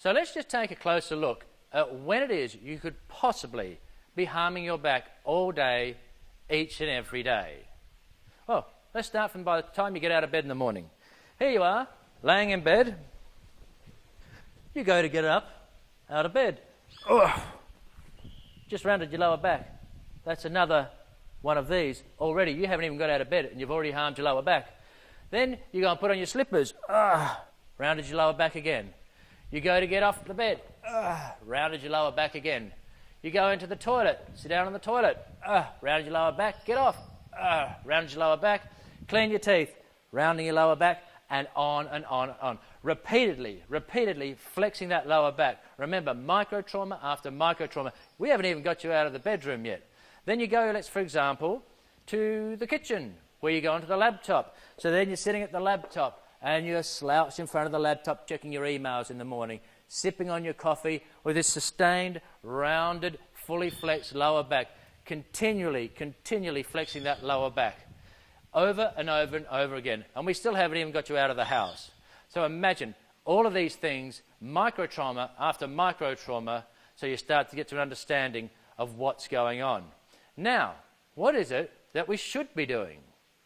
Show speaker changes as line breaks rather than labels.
So let's just take a closer look at when it is you could possibly be harming your back all day, each and every day. Well, let's start from by the time you get out of bed in the morning. Here you are, laying in bed. You go to get up out of bed. Oh, just rounded your lower back. That's another one of these. Already, you haven't even got out of bed and you've already harmed your lower back. Then you go and put on your slippers. Rounded your lower back again. You go to get off the bed. Rounded your lower back again. You go into the toilet. Sit down on the toilet. Rounded your lower back. Get off. Rounded your lower back. Clean your teeth. Rounding your lower back. And on and on and on. Repeatedly flexing that lower back. Remember, micro-trauma after micro-trauma. We haven't even got you out of the bedroom yet. Then you go, let's for example, to the kitchen, where you go onto the laptop. So then you're sitting at the laptop and you're slouched in front of the laptop checking your emails in the morning, sipping on your coffee with this sustained, rounded, fully flexed lower back, continually flexing that lower back over and over and over again. And we still haven't even got you out of the house. So imagine all of these things, micro-trauma after micro-trauma, so you start to get to an understanding of what's going on. Now, what is it that we should be doing?